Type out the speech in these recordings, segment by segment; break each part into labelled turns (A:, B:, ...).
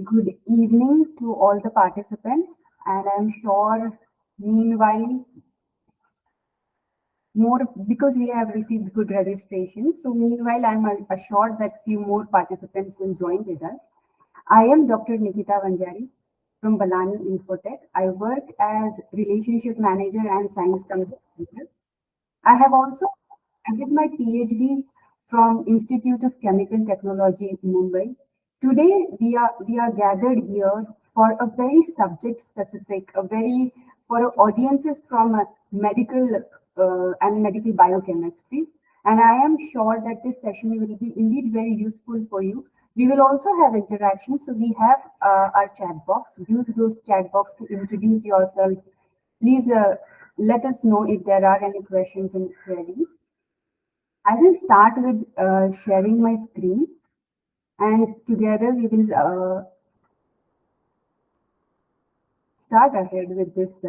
A: Good evening to all the participants, and I'm sure meanwhile more because we have received good registration. So meanwhile, I'm assured that few more participants will join with us. I am Dr. Nikita Vanjari from Balani Infotech. I work as relationship manager and science communicator. I have also I did my PhD from Institute of Chemical Technology in Mumbai. Today we are gathered here for a very subject specific, a very for audiences from medical and medical biochemistry. And I am sure that this session will be indeed very useful for you. We will also have interactions. So we have our chat box. Use those chat box to introduce yourself. Please let us know if there are any questions and queries. I will start with sharing my screen, and together we will start ahead with this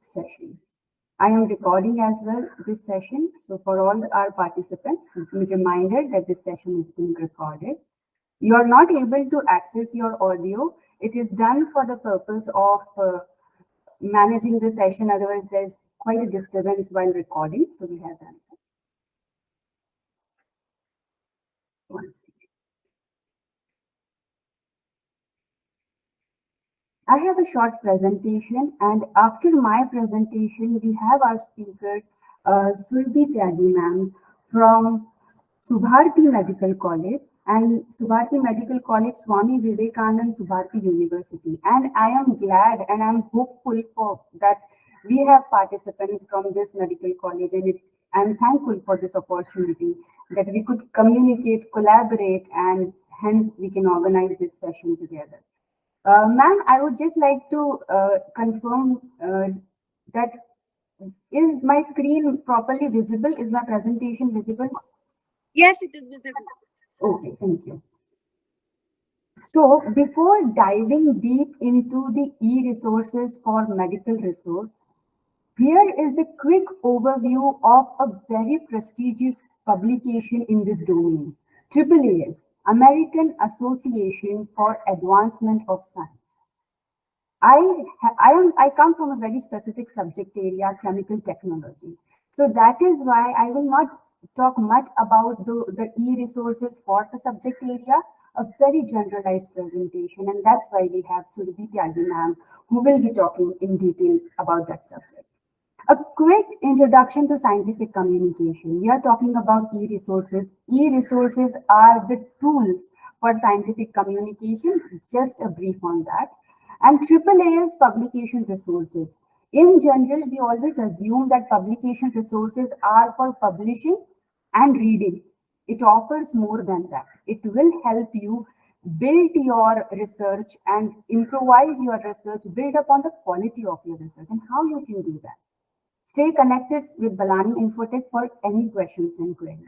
A: session. I am recording as well this session, so for all our participants, be reminded that this session is being recorded. You are not able to access your audio. It is done for the purpose of managing the session, otherwise there's quite a disturbance while recording, so we have done that. One second. I have a short presentation, and after my presentation, we have our speaker, Surbi Tyagi ma'am from Subharti Medical College and Subharti Medical College, Swami Vivekanand Subharti University. And I am glad and I'm hopeful for that we have participants from this medical college, and I'm thankful for this opportunity that we could communicate, collaborate, and hence we can organize this session together. Ma'am, I would just like to confirm that is my screen properly visible? Is my presentation visible?
B: Yes, it is visible.
A: Okay, thank you. So before diving deep into the e-resources for medical resource, here is the quick overview of a very prestigious publication in this domain, AAAS, American Association for Advancement of Science. I come from a very specific subject area, chemical technology. So that is why I will not talk much about the e-resources for the subject area, a very generalized presentation. And that's why we have Surabhi Tyagi ma'am, who will be talking in detail about that subject. A quick introduction to scientific communication. We are talking about e-resources. E-resources are the tools for scientific communication. Just a brief on that. And AAA is publication resources. In general, we always assume that publication resources are for publishing and reading. It offers more than that. It will help you build your research and improvise your research, build upon the quality of your research, and how you can do that. Stay connected with Balani Infotech for any questions and queries.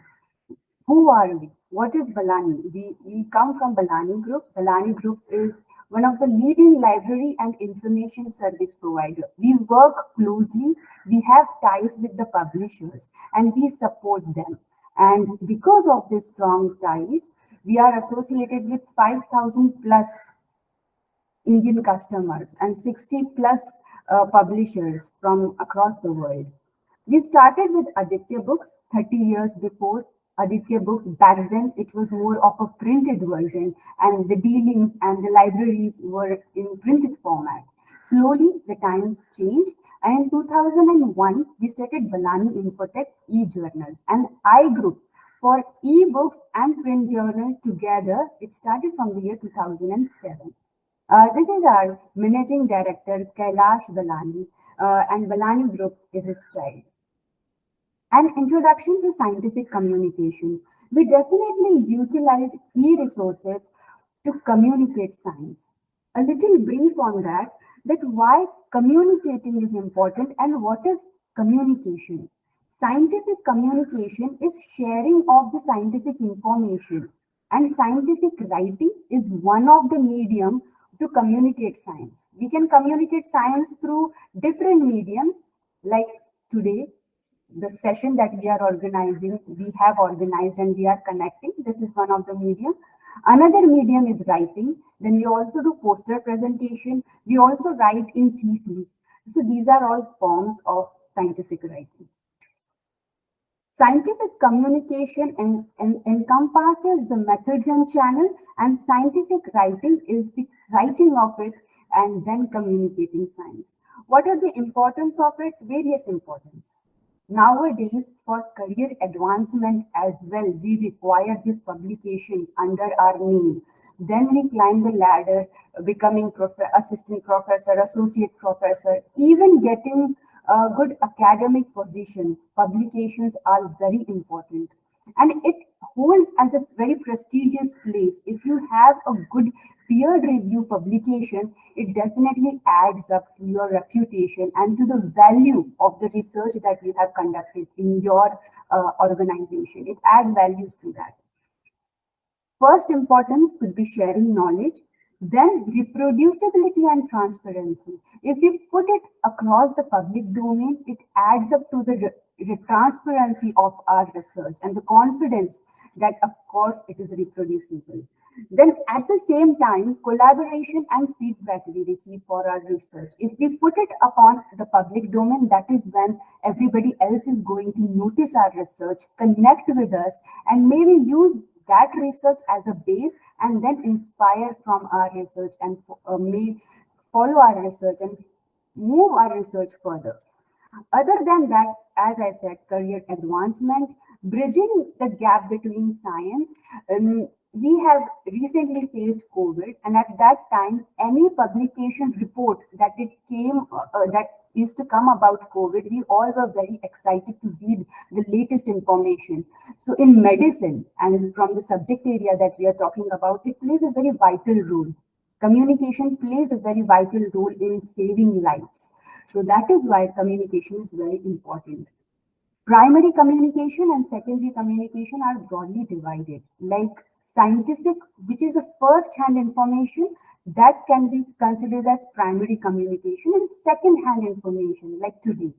A: Who are we? What is Balani? We come from Balani Group. Balani Group is one of the leading library and information service provider. We work closely, we have ties with the publishers, and we support them. And because of these strong ties, we are associated with 5,000 plus Indian customers and 60 plus publishers from across the world. We started with Aditya Books 30 years before. Aditya Books, back then it was more of a printed version, and the dealings and the libraries were in printed format. Slowly the times changed, and in 2001 we started Balani Infotech e-journals and iGroup for e-books and print journal together. It started from the year 2007. This is our managing director, Kailash Balani, and Balani Group is his child. An introduction to scientific communication. We definitely utilize e-resources to communicate science. A little brief on that why communicating is important and what is communication. Scientific communication is sharing of the scientific information, and scientific writing is one of the medium to communicate science. We can communicate science through different mediums, like today, the session that we are organizing, we have organized and we are connecting. This is one of the medium. Another medium is writing. Then we also do poster presentation. We also write in theses. So these are all forms of scientific writing. Scientific communication encompasses the methods and channel, and scientific writing is the writing of it and then communicating science. What are the importance of it? Various importance. Nowadays, for career advancement as well, we require these publications under our name. Then we climb the ladder, becoming assistant professor, associate professor, even getting a good academic position. Publications are very important. And it holds as a very prestigious place. If you have a good peer review publication, it definitely adds up to your reputation and to the value of the research that you have conducted in your organization. It adds values to that. First importance could be sharing knowledge, then reproducibility and transparency. If we put it across the public domain, it adds up to the transparency of our research and the confidence that, of course, it is reproducible. Then at the same time, collaboration and feedback we receive for our research. If we put it upon the public domain, that is when everybody else is going to notice our research, connect with us, and maybe use that research as a base and then inspire from our research and may follow our research and move our research further. Other than that, as I said, career advancement, bridging the gap between science. We have recently faced COVID, and at that time, any publication report that it came that used to come about COVID, we all were very excited to read the latest information. So in medicine, and from the subject area that we are talking about, it plays a very vital role. Communication plays a very vital role in saving lives. So that is why communication is very important. Primary communication and secondary communication are broadly divided. Like scientific, which is a first-hand information, that can be considered as primary communication, and second-hand information, like today,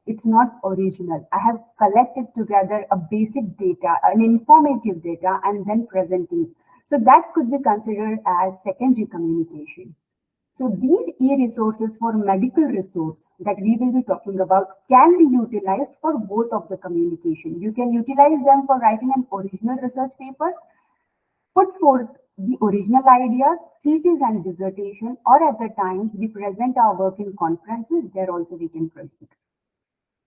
A: it's not original. I have collected together a basic data, an informative data, and then presenting. So that could be considered as secondary communication. So these e-resources for medical resource that we will be talking about can be utilized for both of the communication. You can utilize them for writing an original research paper, put forth the original ideas, thesis and dissertation, or at the times we present our work in conferences, there also we can present.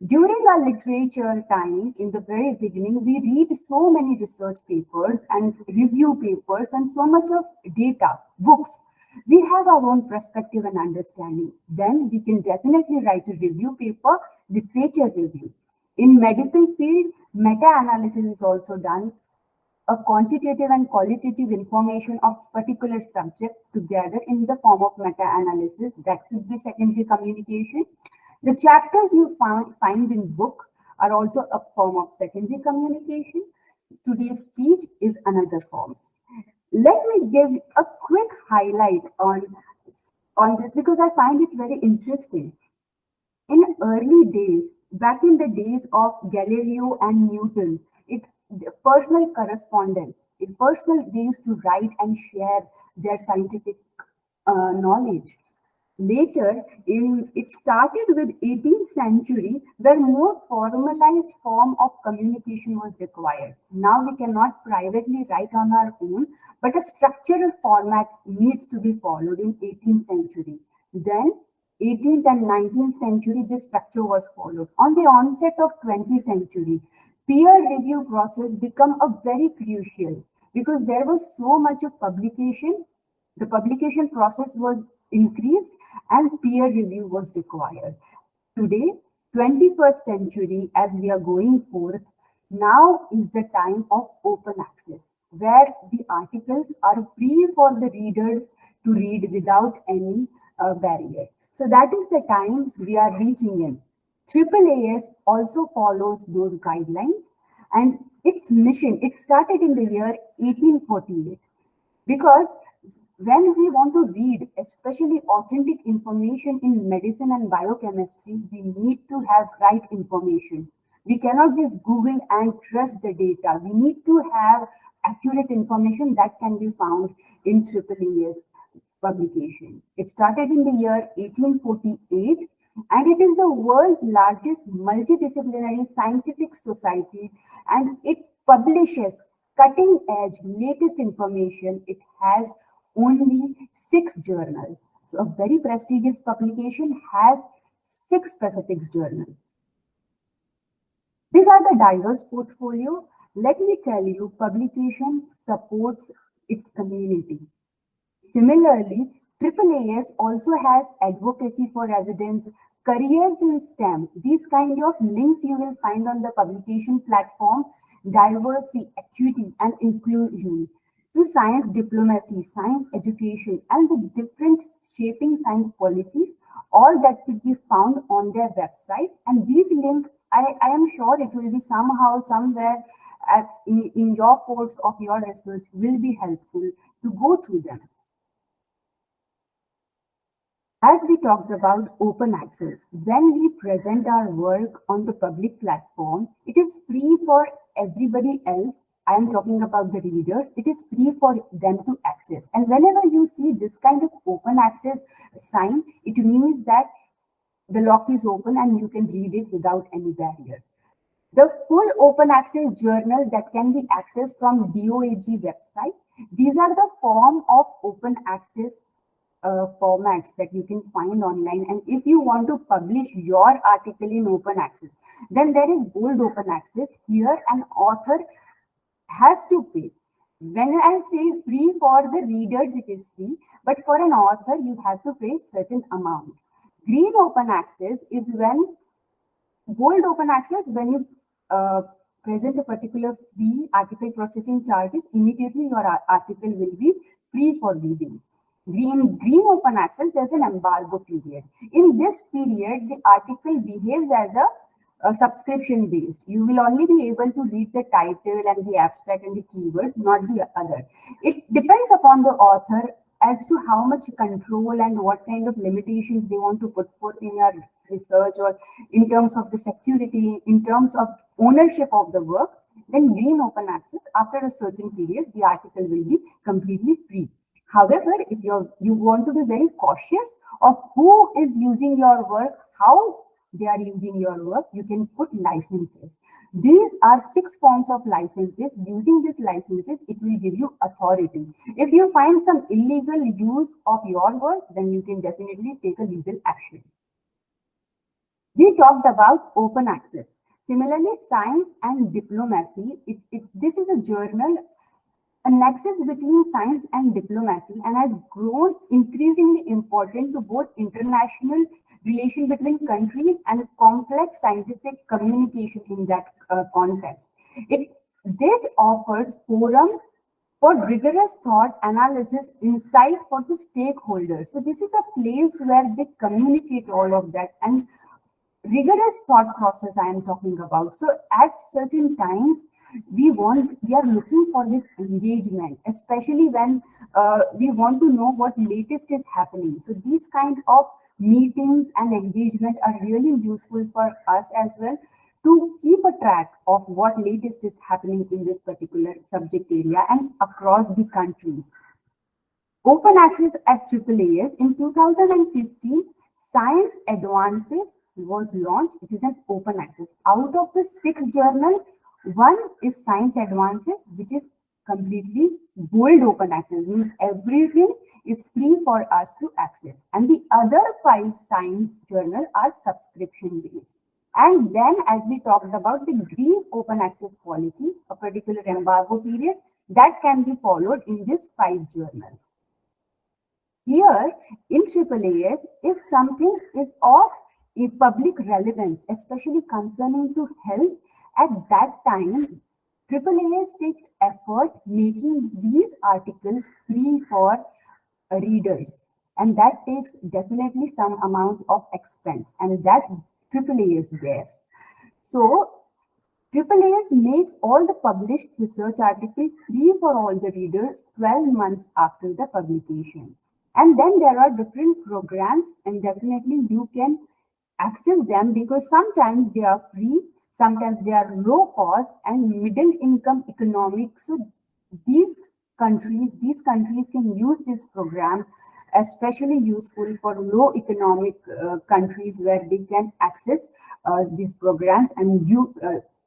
A: During our literature time, in the very beginning, we read so many research papers and review papers and so much of data, books. We have our own perspective and understanding. Then we can definitely write a review paper, literature review. In medical field, meta-analysis is also done. A quantitative and qualitative information of particular subject together in the form of meta-analysis, that could be secondary communication. The chapters you find in book are also a form of secondary communication. Today's speech is another form. Let me give a quick highlight on this because I find it very interesting. In early days, back in the days of Galileo and Newton, personal correspondence, they used to write and share their scientific knowledge. Later, it started with 18th century, where more formalized form of communication was required. Now we cannot privately write on our own, but a structural format needs to be followed in 18th century. Then 18th and 19th century, this structure was followed. On the onset of 20th century, peer review process became a very crucial because there was so much of publication. The publication process was increased and peer review was required. Today, 21st century, as we are going forth, now is the time of open access, where the articles are free for the readers to read without any barrier. So that is the time we are reaching in. AAAS also follows those guidelines, and its mission, it started in the year 1848, because when we want to read, especially authentic information in medicine and biochemistry, we need to have right information. We cannot just Google and trust the data. We need to have accurate information that can be found in EEE's publication. It started in the year 1848, and it is the world's largest multidisciplinary scientific society, and it publishes cutting edge latest information. It has only 6 journals. So a very prestigious publication has 6 specific journals. These are the diverse portfolio. Let me tell you, publication supports its community. Similarly, AAAS also has advocacy for residents, careers in STEM. These kind of links you will find on the publication platform, diversity, equity, and inclusion, to science diplomacy, science education, and the different shaping science policies, all that could be found on their website. And these links, I am sure it will be somehow, somewhere in your course of your research will be helpful to go through them. As we talked about open access, when we present our work on the public platform, it is free for everybody else. I am talking about the readers. It is free for them to access. And whenever you see this kind of open access sign, it means that the lock is open and you can read it without any barrier. The full open access journal that can be accessed from DOAG website. These are the form of open access formats that you can find online. And if you want to publish your article in open access, then there is gold open access. Here an author has to pay. When I say free for the readers, it is free, but for an author, you have to pay certain amount. Green open access is when, gold open access, when you present a particular fee, article processing charges, immediately your article will be free for reading. Green open access, there's an embargo period. In this period, the article behaves as a subscription based. You will only be able to read the title and the abstract and the keywords, not the other. It depends upon the author as to how much control and what kind of limitations they want to put forth in your research, or in terms of the security, in terms of ownership of the work. Then green open access, after a certain period, the article will be completely free. However, if you want to be very cautious of who is using your work, how they are using your work, you can put licenses. These are 6 forms of licenses. Using these licenses, it will give you authority. If you find some illegal use of your work, then you can definitely take a legal action. We talked about open access. Similarly, science and diplomacy, this is a journal, a nexus between science and diplomacy, and has grown increasingly important to both international relation between countries and complex scientific communication in that context. This offers forum for rigorous thought, analysis, insight for the stakeholders. So this is a place where they communicate all of that, and rigorous thought process I am talking about. So at certain times, we are looking for this engagement, especially when we want to know what latest is happening. So these kind of meetings and engagement are really useful for us as well, to keep a track of what latest is happening in this particular subject area and across the countries. Open access at AAAS in 2015, Science Advances was launched. It is an open access. Out of the 6 journal, 1 is Science Advances, which is completely gold open access, means everything is free for us to access. And the other 5 science journal are subscription based. And then, as we talked about the green open access policy, a particular embargo period, that can be followed in these 5 journals. Here in AAAS, if something is of a public relevance, especially concerning to health, at that time, AAAS takes effort making these articles free for readers. And that takes definitely some amount of expense, and that AAAS bears. So AAAS makes all the published research articles free for all the readers 12 months after the publication. And then there are different programs, and definitely you can access them, because sometimes they are free, sometimes they are low cost and middle income economic. So these countries can use this program, especially useful for low economic countries where they can access these programs and you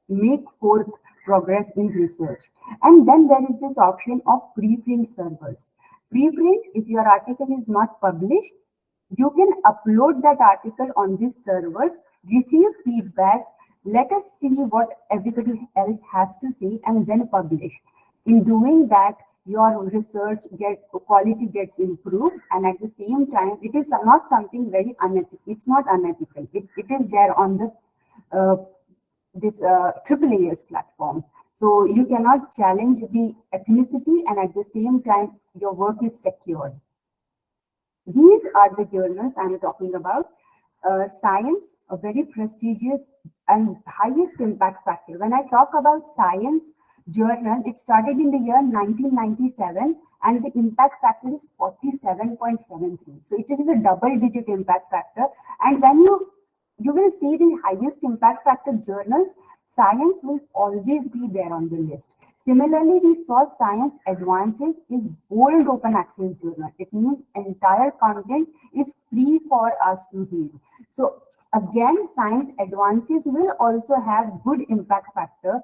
A: make forth progress in research. And then there is this option of preprint servers. Preprint, if your article is not published, you can upload that article on these servers, receive feedback, let us see what everybody else has to say, and then publish. In doing that, your research quality gets improved, and at the same time, it is not something very unethical. It's not unethical. It is there on the this AAAS platform. So you cannot challenge the ethnicity, and at the same time, your work is secured. These are the journals I'm talking about. Science, a very prestigious and highest impact factor. When I talk about science journal, it started in the year 1997 and the impact factor is 47.73. So it is a double-digit impact factor. And when you will see the highest impact factor journals, science will always be there on the list. Similarly, we saw Science Advances is bold open access journal. It means entire content is free for us to read. So again, Science Advances will also have good impact factor.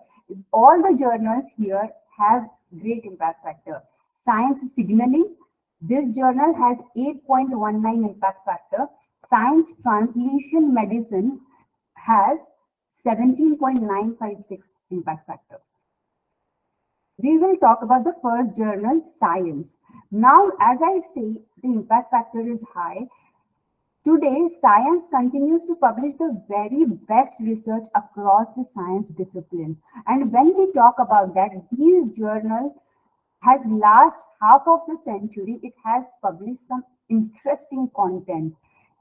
A: All the journals here have great impact factor. Science Signaling, this journal has 8.19 impact factor. Science Translation Medicine has 17.956 impact factor. We will talk about the first journal, Science. Now, as I say, the impact factor is high. Today, science continues to publish the very best research across the science discipline. And when we talk about that, these journals has last half of the century, it has published some interesting content.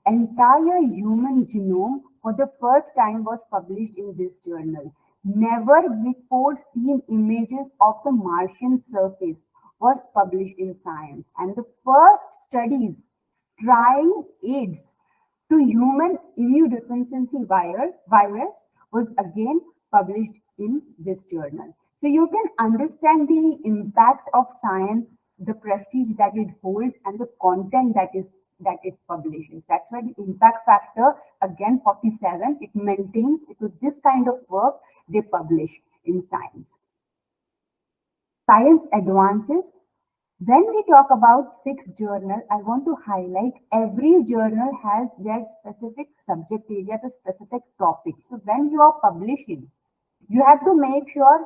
A: Entire human genome for the first time was published in this journal. Never before seen images of the Martian surface was published in Science. And the first studies trying AIDS to human immunodeficiency virus was again published in this journal. So you can understand the impact of science, the prestige that it holds, and the content that it publishes. That's why the impact factor, again 47, it maintains because this kind of work they publish in Science. Science Advances. When we talk about 6 journal, I want to highlight every journal has their specific subject area, the specific topic. So when you are publishing, you have to make sure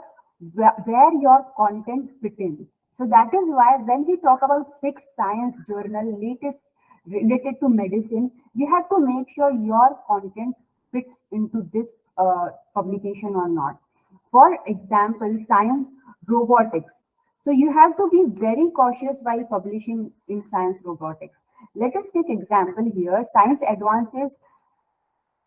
A: where your content fit in. So that is why when we talk about 6 science journal latest related to medicine, you have to make sure your content fits into this publication or not. For example, Science Robotics. So you have to be very cautious while publishing in Science Robotics. Let us take example here. Science Advances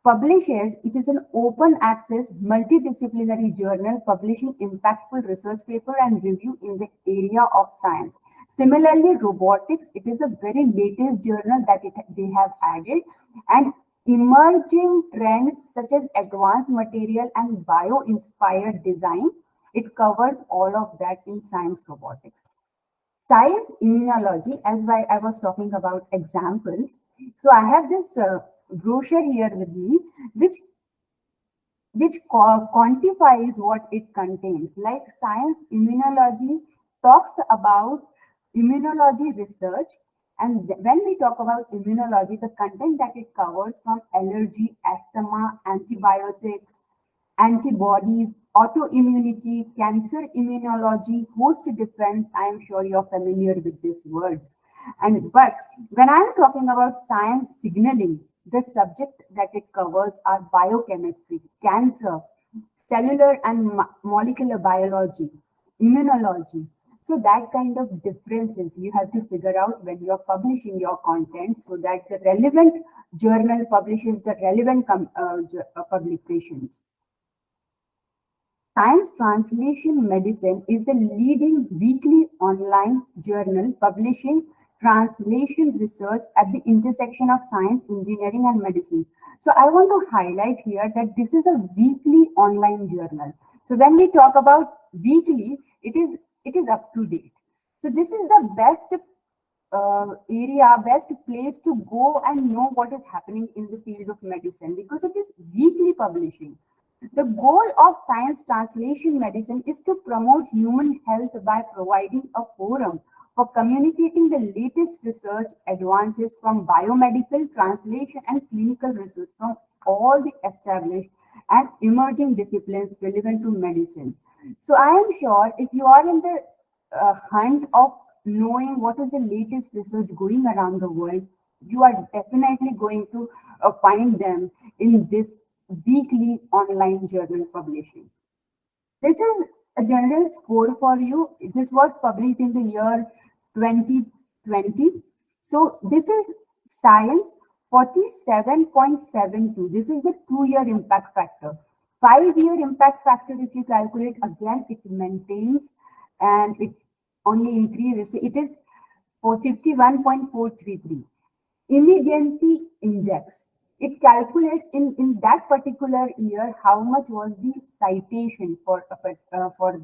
A: publishes, it is an open access multidisciplinary journal publishing impactful research paper and review in the area of science. Similarly, Robotics, it is a very latest journal that they have added, and emerging trends such as advanced material and bio-inspired design, it covers all of that in Science Robotics. Science Immunology, as I was talking about examples. So I have this brochure here with me, which quantifies what it contains. Like Science Immunology talks about immunology research. And when we talk about immunology, the content that it covers from allergy, asthma, antibiotics, antibodies, autoimmunity, cancer immunology, host defense. I am sure you're familiar with these words. But when I'm talking about science signaling, the subject that it covers are biochemistry, cancer, cellular and molecular biology, immunology. So that kind of differences you have to figure out when you're publishing your content so that the relevant journal publishes the relevant publications. Science Translation Medicine is the leading weekly online journal publishing translation research at the intersection of science, engineering, and medicine. So I want to highlight here that this is a weekly online journal. So when we talk about weekly, it is it is up to date. So this is the best best place to go and know what is happening in the field of medicine, because it is weekly publishing. The goal of science translation medicine is to promote human health by providing a forum for communicating the latest research advances from biomedical translation and clinical research from all the established and emerging disciplines relevant to medicine. So I am sure if you are in the hunt of knowing what is the latest research going around the world, you are definitely going to find them in this weekly online journal publishing. This is a general score for you. This was published in the year 2020. So this is science 47.72. This is the 2-year impact factor. 5-year impact factor, if you calculate again, it maintains and it only increases. So it is for 51.433. Immediacy index. It calculates in that particular year how much was the citation for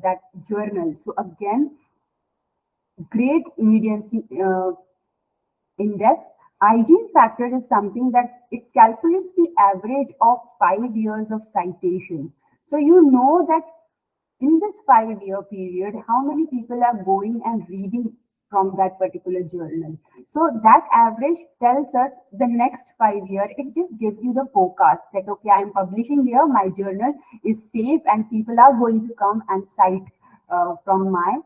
A: that journal. So again, great immediacy index. Hygiene factor is something that it calculates the average of 5 years of citation. So you know that in this 5-year period, how many people are going and reading from that particular journal. So that average tells us the next 5 year, it just gives you the forecast that, okay, I'm publishing here, my journal is safe and people are going to come and cite from my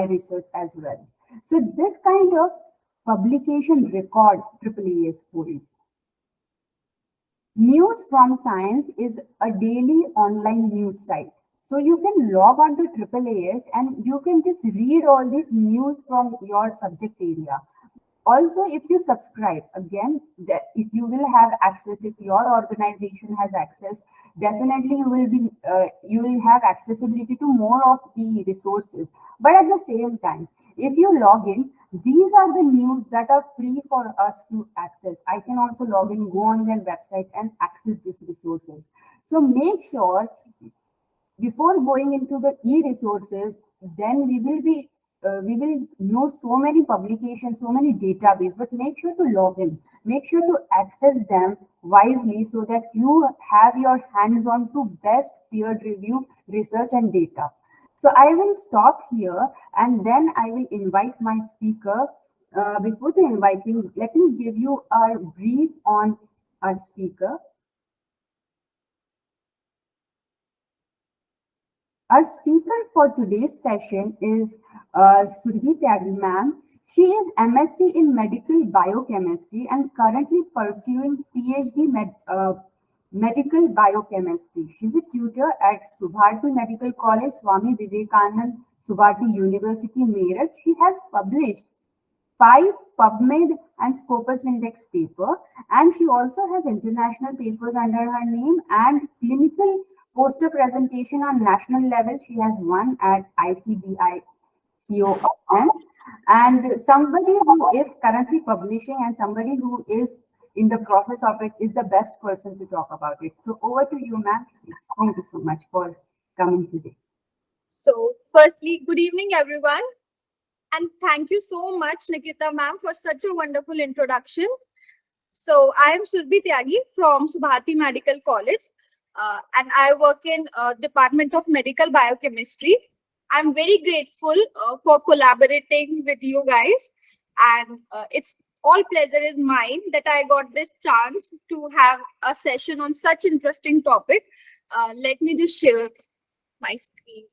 A: research as well. So this kind of publication record AAAS holds. News from Science is a daily online news site. So you can log on to AAAS and you can just read all this news from your subject area. Also, if you subscribe, again, if you will have access, if your organization has access, definitely you will have accessibility to more of the resources. But at the same time, if you log in, these are the news that are free for us to access. I can also log in, go on their website and access these resources. So make sure before going into the e-resources, then we will know so many publications, so many database, but make sure to log in, make sure to access them wisely so that you have your hands on to best peer review research and data. So I will stop here and then I will invite my speaker. Before the inviting, let me give you a brief on our speaker. Our speaker for today's session is Surbhi Tyagi ma'am. She is MSc in Medical Biochemistry and currently pursuing PhD Medical Biochemistry. She's a tutor at Subharti Medical College, Swami Vivekanand Subharti University, Meerut. She has published 5 PubMed and Scopus Index paper, and she also has international papers under her name and clinical poster presentation on national level. She has one at ICBI COM, and somebody who is currently publishing and somebody who is in the process of it is the best person to talk about it. So over to you, ma'am. Thank you so much for coming today.
B: So, firstly, good evening, everyone. And thank you so much, Nikita ma'am, for such a wonderful introduction. So, I am Surbhi Tyagi from Subharti Medical College, and I work in Department of Medical Biochemistry. I'm very grateful for collaborating with you guys, and it's all pleasure is mine that I got this chance to have a session on such interesting topic. Let me just share my screen.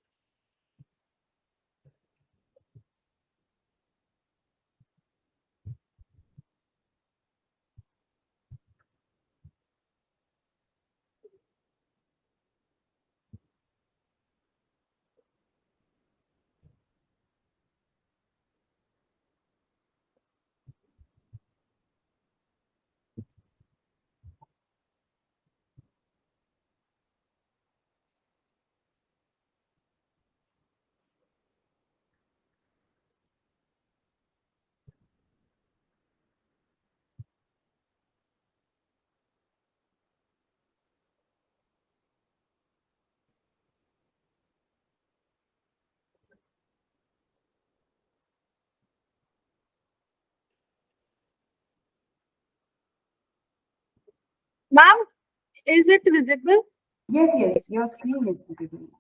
B: Is it visible?
A: Yes, yes, your screen is visible.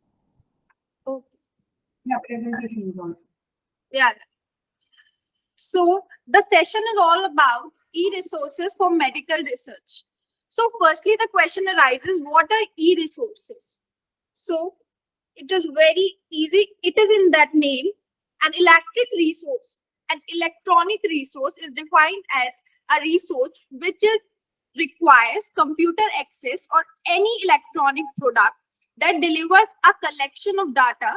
B: Okay.
A: Yeah, presentation is also.
B: Yeah. So the session is all about e-resources for medical research. So firstly, the question arises, what are e-resources? So it is very easy. It is in that name. An electric resource, an electronic resource is defined as a resource which requires computer access or any electronic product that delivers a collection of data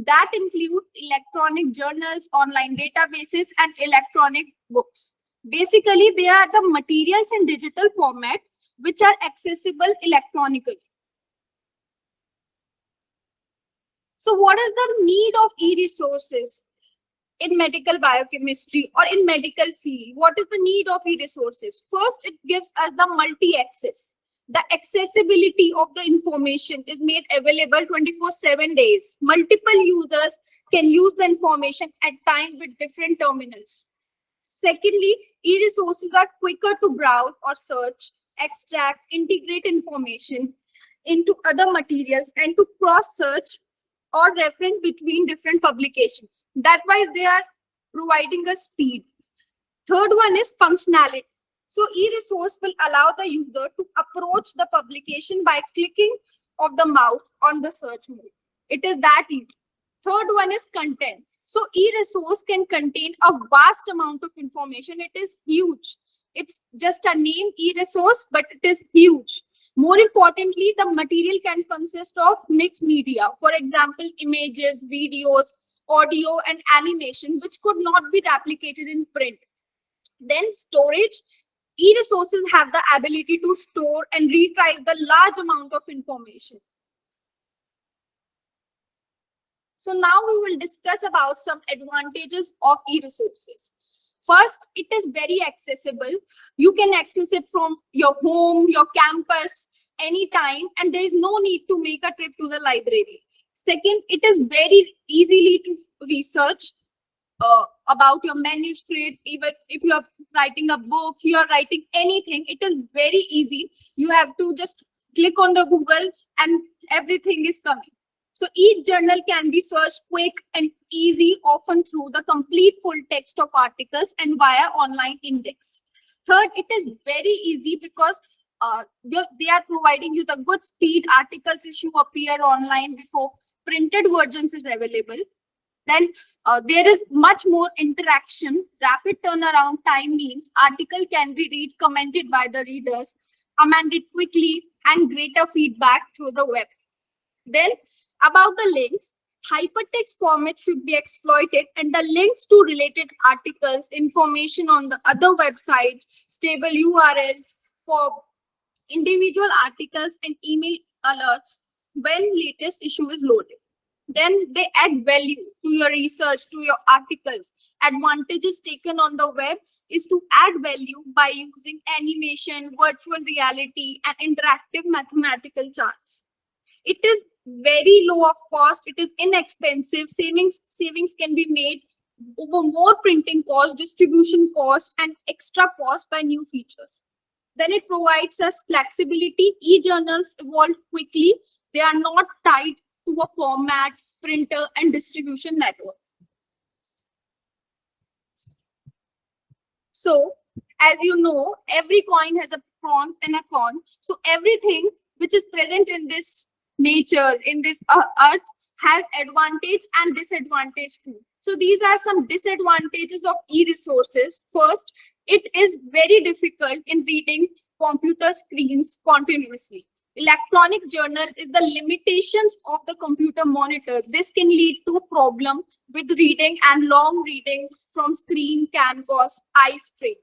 B: that include electronic journals, online databases, and electronic books. Basically, they are the materials in digital format which are accessible electronically. So what is the need of e-resources in medical biochemistry or in medical field? What is the need of e-resources? First, it gives us the multi-access. The accessibility of the information is made available 24/7 days. Multiple users can use the information at time with different terminals. Secondly, e-resources are quicker to browse or search, extract, integrate information into other materials, and to cross-search or reference between different publications. That's why they are providing a speed. Third one is functionality. So e-resource will allow the user to approach the publication by clicking of the mouse on the search mode. It is that easy. Third one is content. So e-resource can contain a vast amount of information. It is huge. It's just a name e-resource, but it is huge. More importantly, the material can consist of mixed media. For example, images, videos, audio, and animation, which could not be replicated in print. Then storage. E-resources have the ability to store and retrieve the large amount of information. So now we will discuss about some advantages of e-resources. First, it is very accessible. You can access it from your home, your campus, anytime, and there is no need to make a trip to the library. Second, it is very easily to research about your manuscript. Even if you are writing a book, you are writing anything, it is very easy. You have to just click on the Google and everything is coming. So each journal can be searched quick and easy, often through the complete full text of articles and via online index. Third, it is very easy because they are providing you the good speed. Articles issue appear online before printed versions is available. Then there is much more interaction. Rapid turnaround time means article can be read, commented by the readers, amended quickly, and greater feedback through the web. Then about the links, hypertext format should be exploited, and the links to related articles, information on the other websites, stable URLs for individual articles, and email alerts when latest issue is loaded. Then they add value to your research, to your articles. Advantages taken on the web is to add value by using animation, virtual reality, and interactive mathematical charts. It is very low of cost. It is inexpensive. Savings can be made over more printing costs, distribution costs, and extra cost by new features. Then it provides us flexibility. E-journals evolve quickly. They are not tied to a format, printer, and distribution network. So, as you know, every coin has a pros and a con. So everything which is present in this nature, in this earth, has advantage and disadvantage too. So these are some disadvantages of e-resources. First, it is very difficult in reading computer screens continuously. Electronic journal is the limitations of the computer monitor. This can lead to problem with reading, and long reading from screen can cause eye strain.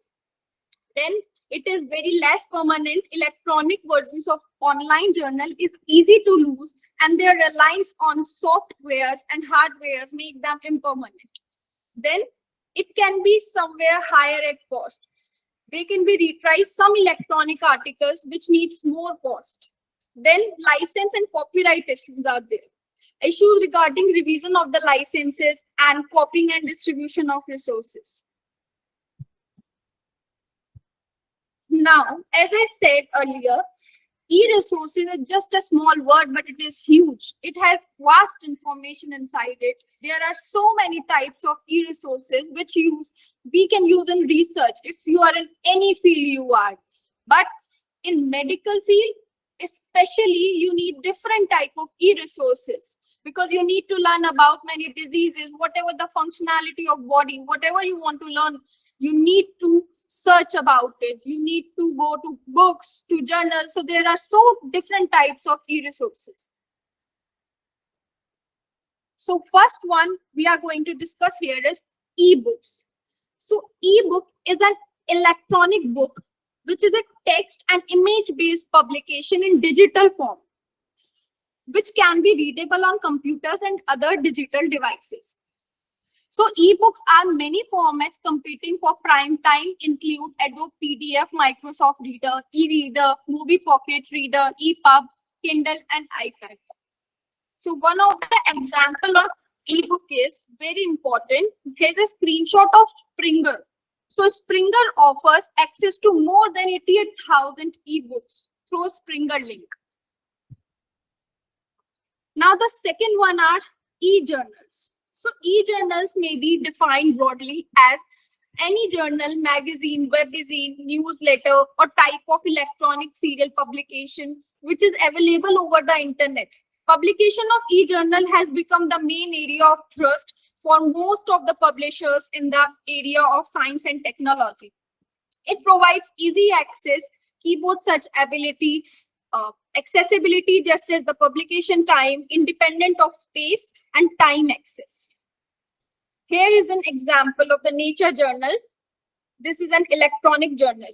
B: Then it is very less permanent. Electronic versions of online journal is easy to lose, and their reliance on softwares and hardwares make them impermanent. Then it can be somewhere higher at cost. They can be retrieved some electronic articles which needs more cost. Then license and copyright issues are there. Issues regarding revision of the licenses and copying and distribution of resources. Now, as I said earlier, E-resources is just a small word, but it is huge. It has vast information inside it. There are so many types of e-resources which we can use in research if you are in any field you are. But in medical field, especially, you need different type of e-resources because you need to learn about many diseases, whatever the functionality of body, whatever you want to learn, you need to search about it. You need to go to books, to journals. So there are so different types of e-resources. So first one we are going to discuss here is e-books. So e-book is an electronic book, which is a text and image-based publication in digital form, which can be readable on computers and other digital devices. So ebooks are many formats competing for prime time, include Adobe PDF, Microsoft Reader, e-reader, Movie Pocket Reader, EPUB, Kindle, and iPad. So one of the example of ebook is very important. Here's a screenshot of Springer. So Springer offers access to more than 88,000 ebooks through Springer link. Now the second one are e-journals. So e-journals may be defined broadly as any journal, magazine, webzine, newsletter, or type of electronic serial publication which is available over the internet. Publication of e-journal has become the main area of thrust for most of the publishers in the area of science and technology. It provides easy access, keyboard searchability, accessibility just as the publication time, independent of space and time access. Here is an example of the Nature journal. This is an electronic journal.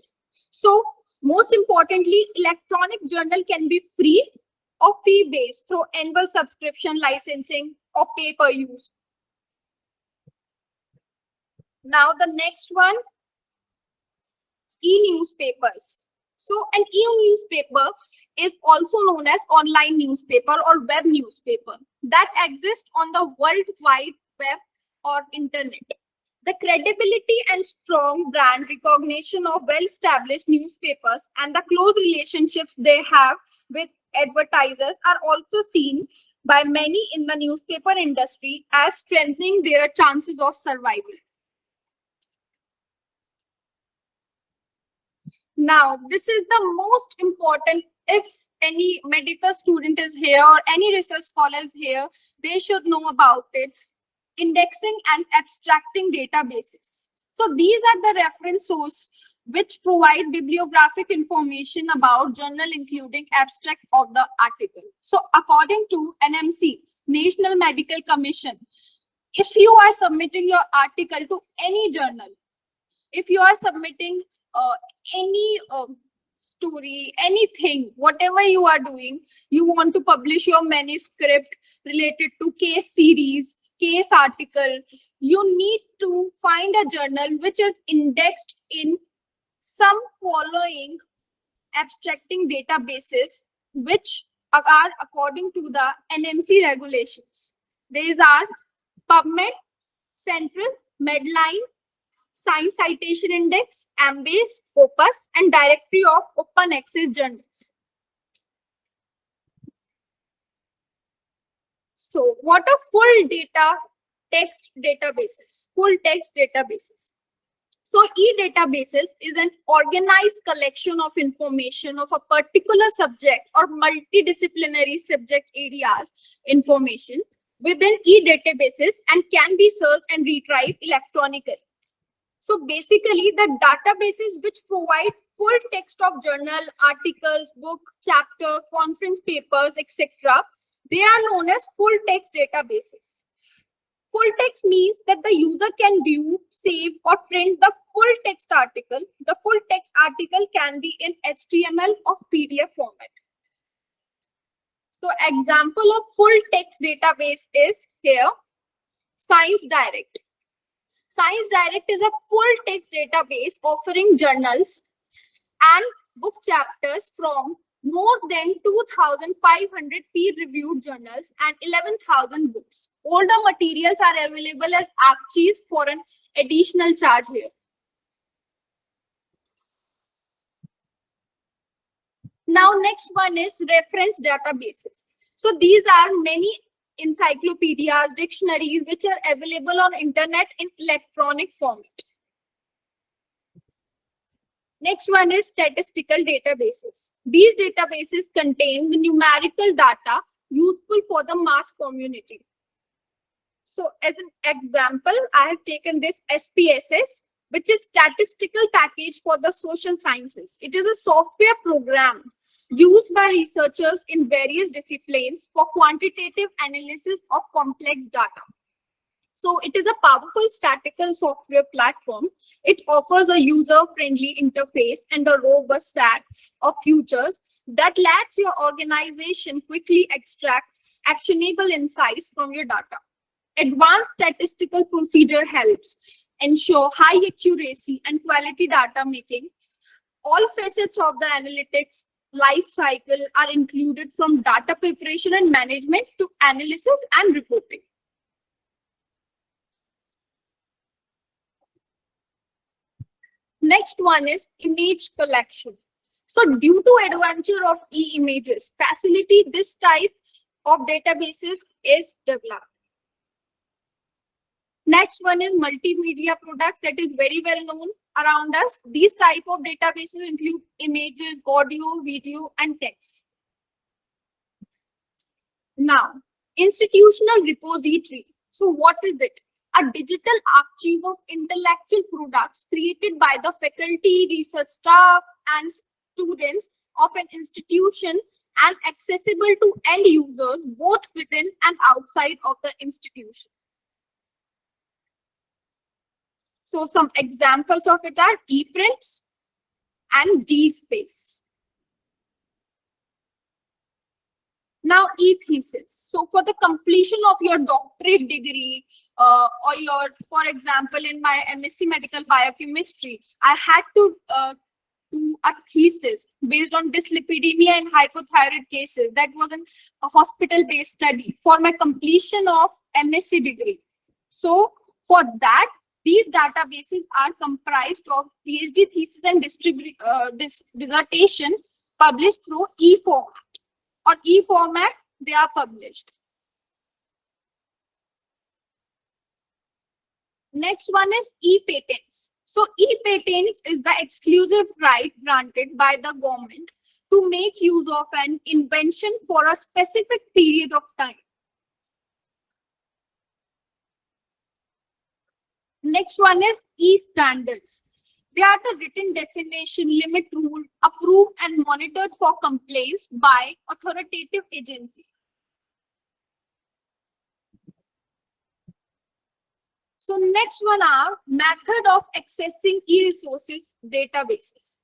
B: So most importantly, electronic journal can be free or fee-based through annual subscription, licensing, or pay-per-use. Now the next one, e-newspapers. So an e-newspaper is also known as online newspaper or web newspaper that exists on the World Wide Web or internet. The credibility and strong brand recognition of well-established newspapers and the close relationships they have with advertisers are also seen by many in the newspaper industry as strengthening their chances of survival. Now, this is the most important. If any medical student is here or any research scholar is here, they should know about it. Indexing and abstracting databases. So these are the reference sources which provide bibliographic information about journal, including abstract of the article. So according to NMC, National Medical Commission, if you are submitting your article to any journal, if you are submitting any story, anything, whatever you are doing, you want to publish your manuscript related to case series, case article, you need to find a journal which is indexed in some following abstracting databases which are according to the NMC regulations. These are PubMed, Central, Medline, Science Citation Index, Embase, Opus, and Directory of Open Access Journals. So what are full data text databases? Full text databases. So e-databases is an organized collection of information of a particular subject or multidisciplinary subject areas information within e-databases and can be searched and retrieved electronically. So basically the databases which provide full text of journal, articles, book, chapter, conference papers, etc. They are known as full text databases. Full text means that the user can view, save, or print the full text article. The full text article can be in HTML or PDF format. So example of full text database is here, Science Direct. Science Direct is a full text database offering journals and book chapters from more than 2,500 peer-reviewed journals and 11,000 books. All the materials are available as archives for an additional charge here. Now, next one is reference databases. So these are many encyclopedias, dictionaries, which are available on internet in electronic format. Next one is statistical databases. These databases contain the numerical data useful for the mass community. So as an example, I have taken this SPSS, which is Statistical Package for the Social Sciences. It is a software program used by researchers in various disciplines for quantitative analysis of complex data. So it is a powerful statistical software platform. It offers a user-friendly interface and a robust set of features that lets your organization quickly extract actionable insights from your data. Advanced statistical procedure helps ensure high accuracy and quality data making. All facets of the analytics life cycle are included, from data preparation and management to analysis and reporting. Next one is image collection. So due to adventure of e-images, facility this type of databases is developed. Next one is multimedia products, that is very well known around us. These type of databases include images, audio, video, and text. Now, institutional repository. So what is it? A digital archive of intellectual products created by the faculty, research staff, and students of an institution and accessible to end users both within and outside of the institution. So some examples of it are ePrints and DSpace. Now, e-thesis. So for the completion of your doctorate degree or your, for example, in my MSc Medical Biochemistry, I had to do a thesis based on dyslipidemia in hypothyroid cases. That was a hospital-based study for my completion of MSc degree. So for that, these databases are comprised of PhD thesis and dissertation published through e-format. On e-format, they are published. Next one is e-patents. So e-patents is the exclusive right granted by the government to make use of an invention for a specific period of time. Next one is e-standards. They are the written definition, limit rule, approved and monitored for complaints by authoritative agency. So next one are method of accessing e-resources databases.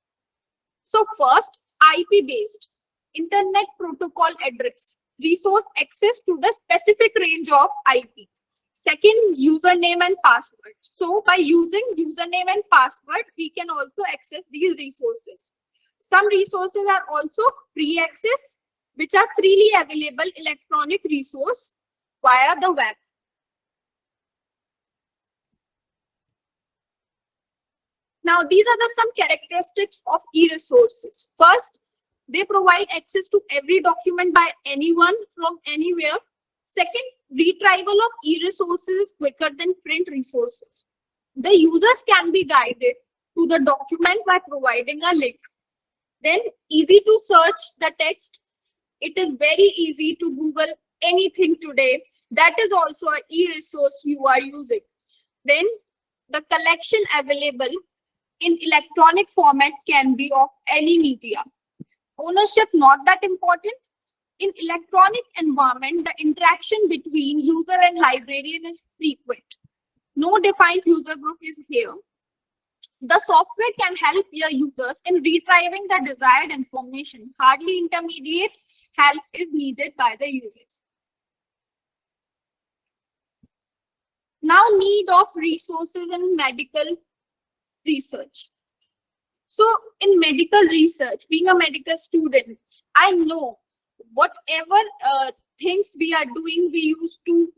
B: So first, IP-based, Internet Protocol Address, resource access to the specific range of IP. Second, username and password. So by using username and password, we can also access these resources. Some resources are also free access, which are freely available electronic resource via the web. Now, these are some characteristics of e-resources. First, they provide access to every document by anyone from anywhere. Second, retrieval of e-resources is quicker than print resources. The users can be guided to the document by providing a link. Then, easy to search the text. It is very easy to Google anything today. That is also an e-resource you are using. Then, the collection available in electronic format can be of any media. Ownership not that important. In electronic environment, the interaction between user and librarian is frequent. No defined user group is here. The software can help your users in retrieving the desired information. Hardly intermediate help is needed by the users. Now, need of resources in medical research. So in medical research, being a medical student, I know whatever things we are doing, we used to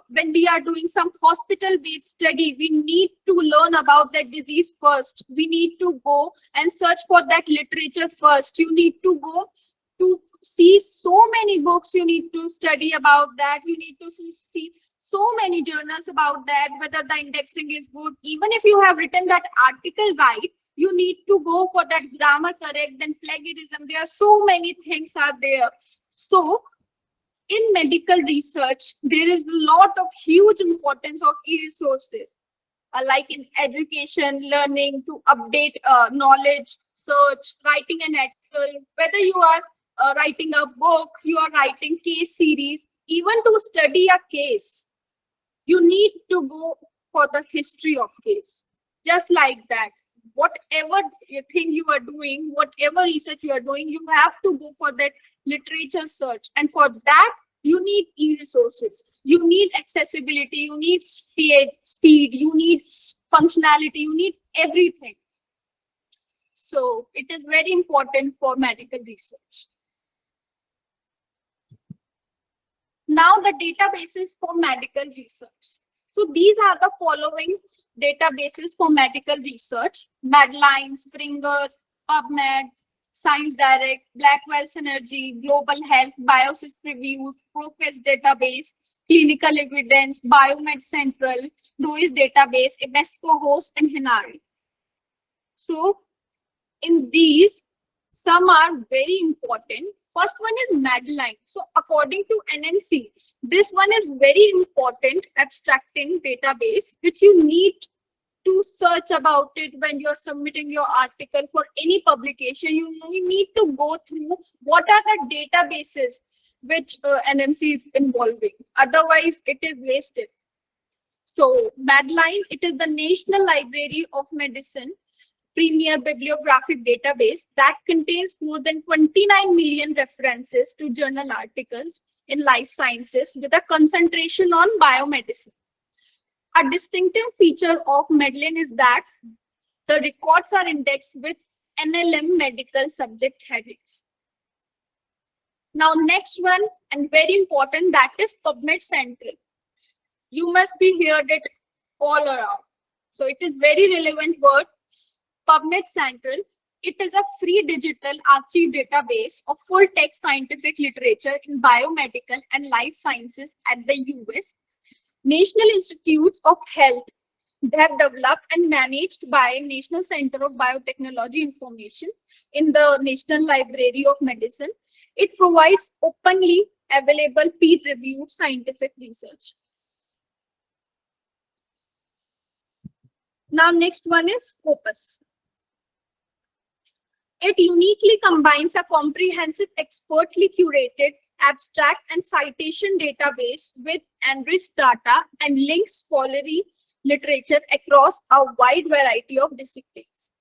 B: when we are doing some hospital-based study, we need to learn about that disease first. We need to go and search for that literature first. You need to go to see so many books. You need to study about that. You need to see so many journals about that, whether the indexing is good. Even if you have written that article right, you need to go for that grammar correct, then plagiarism. There are so many things are there. So in medical research, there is a lot of huge importance of e-resources, like in education, learning, to update knowledge, search, writing an article, whether you are writing a book, you are writing case series, even to study a case, you need to go for the history of case. Just like that, whatever thing you are doing, whatever research you are doing, you have to go for that literature search. And for that, you need e-resources. You need accessibility, you need speed, you need functionality, you need everything. So it is very important for medical research. Now the databases for medical research. So these are the following databases for medical research: Medline, Springer, PubMed, Science Direct, Blackwell Synergy, Global Health, Biosys Reviews, ProQuest Database, Clinical Evidence, Biomed Central, DOIS Database, EBSCO Host, and Hinari. So in these, some are very important. First one is Medline. So according to NMC, this one is very important abstracting database, which you need to search about it when you're submitting your article for any publication. You need to go through what are the databases which NMC is involving. Otherwise, it is wasted. So Medline, it is the National Library of Medicine premier bibliographic database that contains more than 29 million references to journal articles in life sciences with a concentration on biomedicine. A distinctive feature of Medline is that the records are indexed with NLM medical subject headings. Now, next one, and very important, that is PubMed Central. You must be heard it all around. So it is very relevant word. PubMed Central, it is a free digital archive database of full text scientific literature in biomedical and life sciences at the US. National Institutes of Health, they have developed and managed by National Center of Biotechnology Information in the National Library of Medicine. It provides openly available peer-reviewed scientific research. Now, next one is Scopus. It uniquely combines a comprehensive, expertly curated abstract and citation database with enriched data and links scholarly literature across a wide variety of disciplines.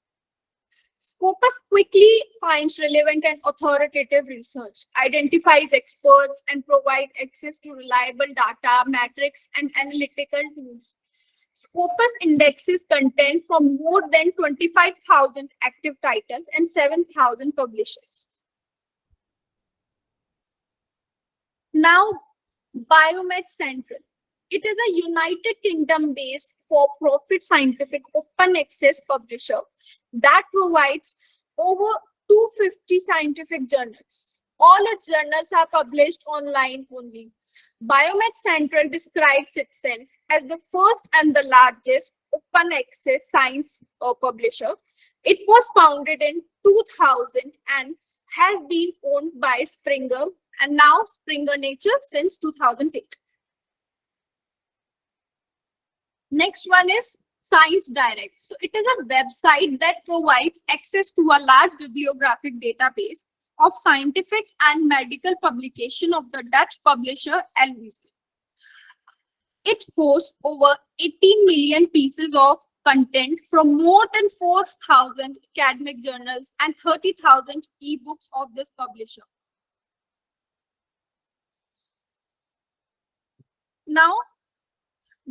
B: Scopus quickly finds relevant and authoritative research, identifies experts, and provides access to reliable data, metrics, and analytical tools. Scopus indexes content from more than 25,000 active titles and 7,000 publishers. Now, Biomed Central. It is a United Kingdom-based for-profit scientific open access publisher that provides over 250 scientific journals. All its journals are published online only. Biomed Central describes itself as the first and the largest open access science publisher. It was founded in 2000 and has been owned by Springer and now Springer Nature since 2008. Next one is Science Direct. So it is a website that provides access to a large bibliographic database of scientific and medical publication of the Dutch publisher Elsevier. It hosts over 18 million pieces of content from more than 4,000 academic journals and 30,000 ebooks of this publisher. Now,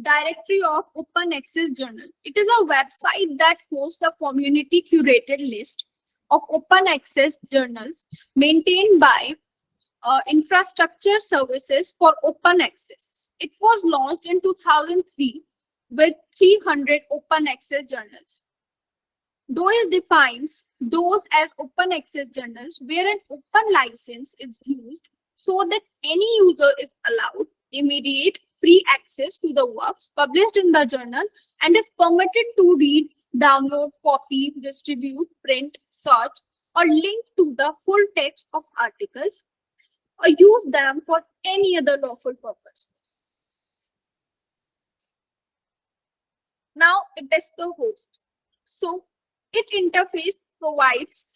B: Directory of Open Access Journal. It is a website that hosts a community curated list of open access journals maintained by infrastructure services for open access. It was launched in 2003 with 300 open access journals. DOIS defines those as open access journals where an open license is used so that any user is allowed immediate free access to the works published in the journal and is permitted to read, download, copy, distribute, print, search, or link to the full text of articles or use them for any other lawful purpose. Now it is the host. So it interface provides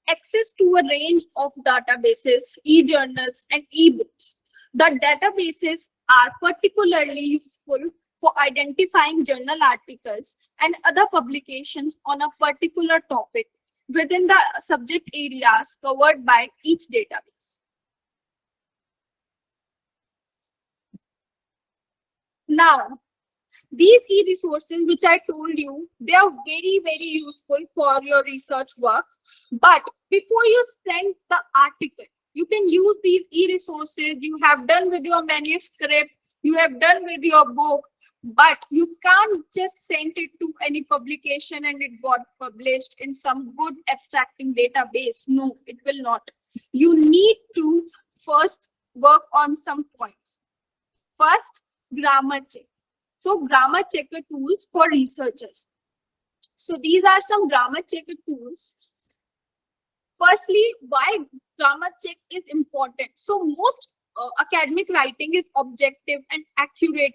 B: access to a range of databases, e-journals, and e-books. The databases are particularly useful for identifying journal articles and other publications on a particular topic within the subject areas covered by each database. Now, these e-resources, which I told you, they are very, very useful for your research work. But before you send the article, you can use these e-resources you have done with your manuscript, you have done with your book, but you can't just send it to any publication and it got published in some good abstracting database. No, it will not. You need to first work on some points. First, grammar check. So grammar checker tools for researchers. So these are some grammar checker tools. Firstly, why grammar check is important. So most academic writing is objective and accurate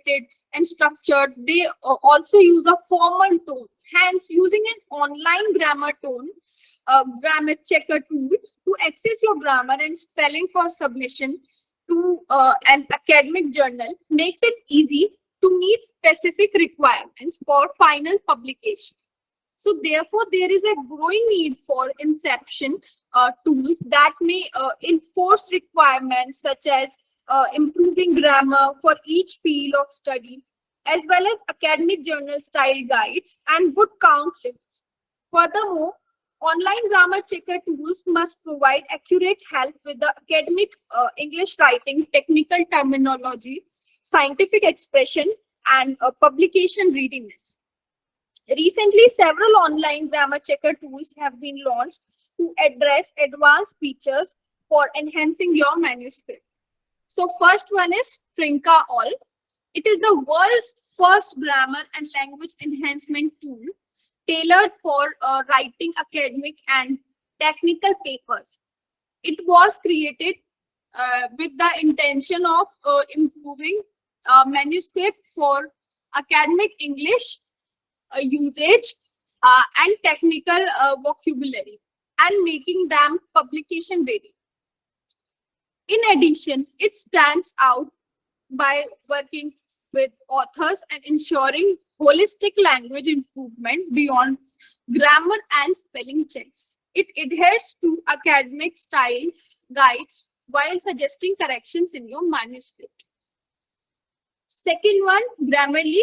B: and structured. They also use a formal tone. Hence, using an online grammar grammar checker tool to access your grammar and spelling for submission to an academic journal makes it easy to meet specific requirements for final publication. So therefore, there is a growing need for inception tools that may enforce requirements such as improving grammar for each field of study, as well as academic journal style guides and word count limits. Furthermore, online grammar checker tools must provide accurate help with the academic English writing, technical terminology, scientific expression, and publication readiness. Recently, several online grammar checker tools have been launched to address advanced features for enhancing your manuscript. So first one is Trinka All. It is the world's first grammar and language enhancement tool tailored for writing academic and technical papers. It was created with the intention of improving manuscript for academic English usage and technical vocabulary and making them publication ready. In addition, it stands out by working with authors and ensuring holistic language improvement beyond grammar and spelling checks. It adheres to academic style guides while suggesting corrections in your manuscript. Second one, Grammarly.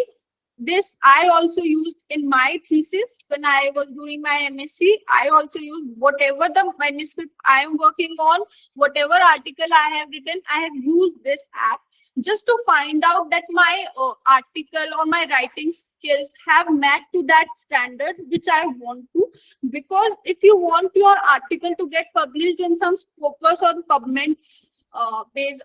B: This I also used in my thesis when I was doing my MSc. I also used whatever the manuscript I am working on, whatever article I have written, I have used this app just to find out that my article or my writing skills have met to that standard which I want to. Because if you want your article to get published in some Scopus or PubMed based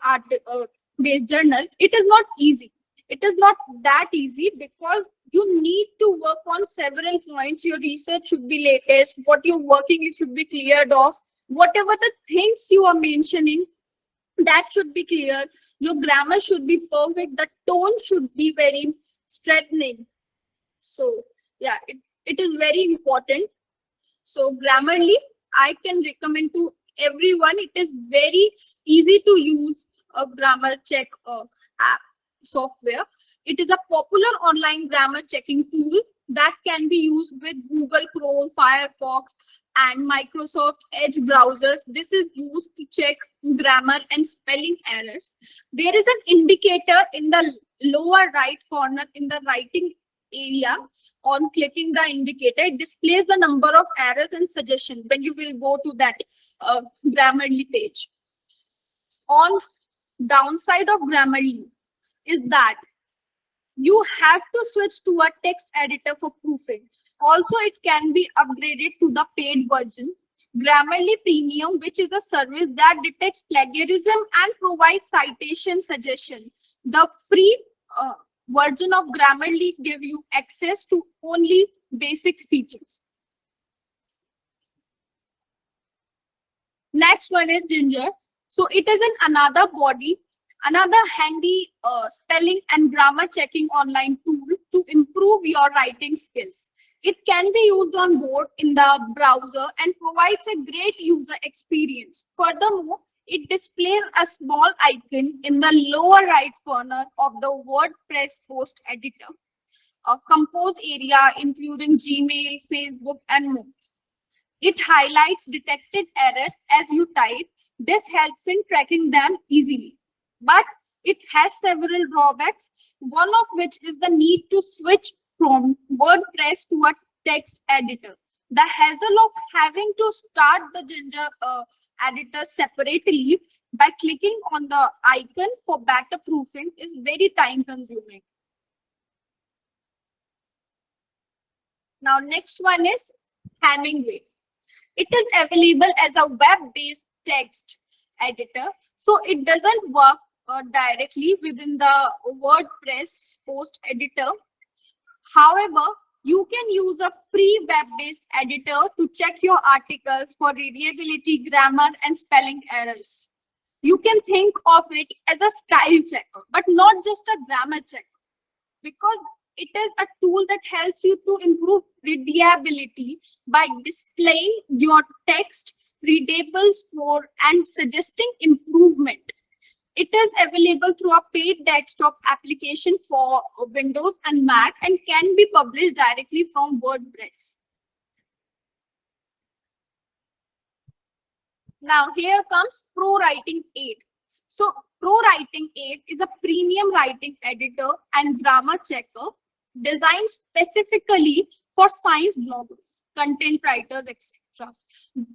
B: journal, it is not easy. It is not that easy because you need to work on several points. Your research should be latest. What you're working, you should be cleared of. Whatever the things you are mentioning, that should be clear. Your grammar should be perfect. The tone should be very strengthening. So yeah, it is very important. So Grammarly, I can recommend to everyone. It is very easy to use a grammar check app software. It is a popular online grammar checking tool that can be used with Google Chrome, Firefox, and Microsoft Edge browsers. This is used to check grammar and spelling errors. There is an indicator in the lower right corner in the writing area. On clicking the indicator, it displays the number of errors and suggestions when you will go to that Grammarly page. on downside of Grammarly is that you have to switch to a text editor for proofing. Also, it can be upgraded to the paid version, Grammarly Premium, which is a service that detects plagiarism and provides citation suggestion. The free version of Grammarly gives you access to only basic features. Next one is Ginger. So it is another body, another handy spelling and grammar checking online tool to improve your writing skills. It can be used on board in the browser and provides a great user experience. Furthermore, it displays a small icon in the lower right corner of the WordPress post editor, a compose area including Gmail, Facebook, and more. It highlights detected errors as you type. This helps in tracking them easily. But it has several drawbacks, one of which is the need to switch from WordPress to a text editor. The hassle of having to start the Ginger editor separately by clicking on the icon for better proofing is very time consuming. Now, next one is Hemingway. It is available as a web-based text editor, so it doesn't work directly within the WordPress post editor. However, you can use a free web-based editor to check your articles for readability, grammar, and spelling errors. You can think of it as a style checker, but not just a grammar checker, because it is a tool that helps you to improve readability by displaying your text, readable score, and suggesting improvement. It is available through a paid desktop application for Windows and Mac and can be published directly from WordPress. Now here comes Pro Writing 8. So Pro Writing 8 is a premium writing editor and grammar checker designed specifically for science bloggers, content writers, etc.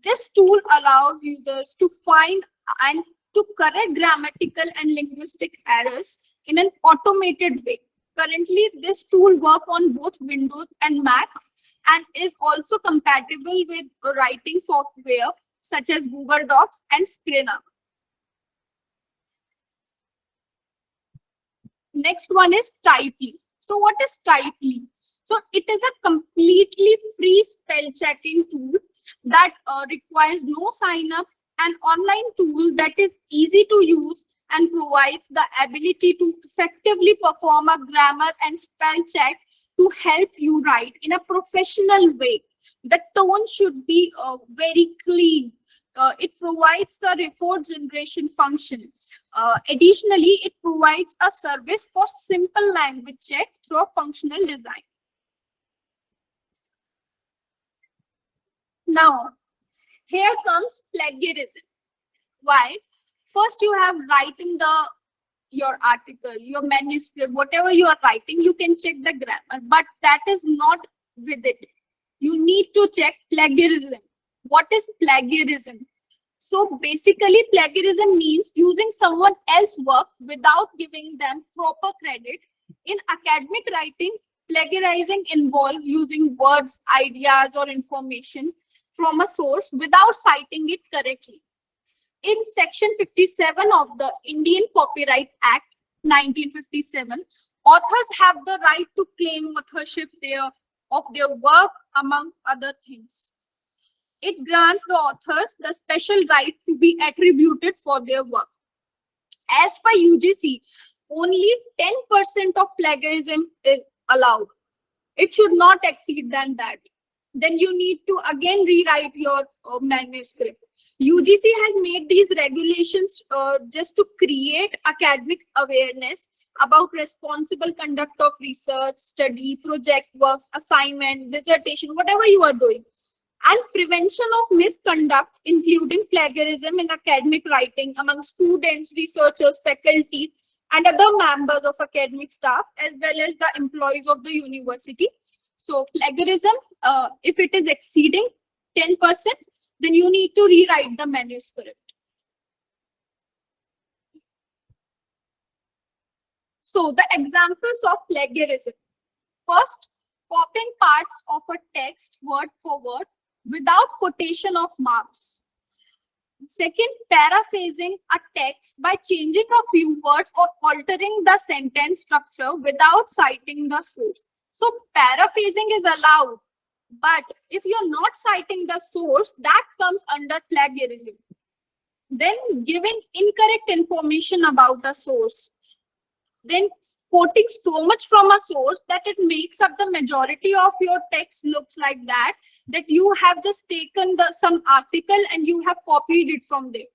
B: This tool allows users to find and to correct grammatical and linguistic errors in an automated way. Currently, this tool works on both Windows and Mac and is also compatible with writing software such as Google Docs and Scrivener. Next one is Typely. So what is Typely? So it is a completely free spell checking tool that requires no sign up, an online tool that is easy to use and provides the ability to effectively perform a grammar and spell check to help you write in a professional way. The tone should be very clean. It provides a report generation function. Additionally, it provides a service for simple language check through a functional design. Now, here comes plagiarism. Why? First, you have written your article, your manuscript, whatever you are writing, you can check the grammar, but that is not with it. You need to check plagiarism. What is plagiarism? So basically, plagiarism means using someone else's work without giving them proper credit. In academic writing, plagiarizing involves using words, ideas, or information from a source without citing it correctly. In Section 57 of the Indian Copyright Act 1957, authors have the right to claim authorship of their work, among other things. It grants the authors the special right to be attributed for their work. As per UGC, only 10% of plagiarism is allowed. It should not exceed than that. Then you need to again rewrite your manuscript. UGC has made these regulations just to create academic awareness about responsible conduct of research, study, project work, assignment, dissertation, whatever you are doing, and prevention of misconduct, including plagiarism in academic writing among students, researchers, faculty, and other members of academic staff, as well as the employees of the university. So plagiarism, if it is exceeding 10%, then you need to rewrite the manuscript. So the examples of plagiarism. First, copying parts of a text word for word without quotation of marks. Second, paraphrasing a text by changing a few words or altering the sentence structure without citing the source. So paraphrasing is allowed, but if you're not citing the source, that comes under plagiarism. Then giving incorrect information about the source. Then quoting so much from a source that it makes up the majority of your text looks like that you have just taken some article and you have copied it from there.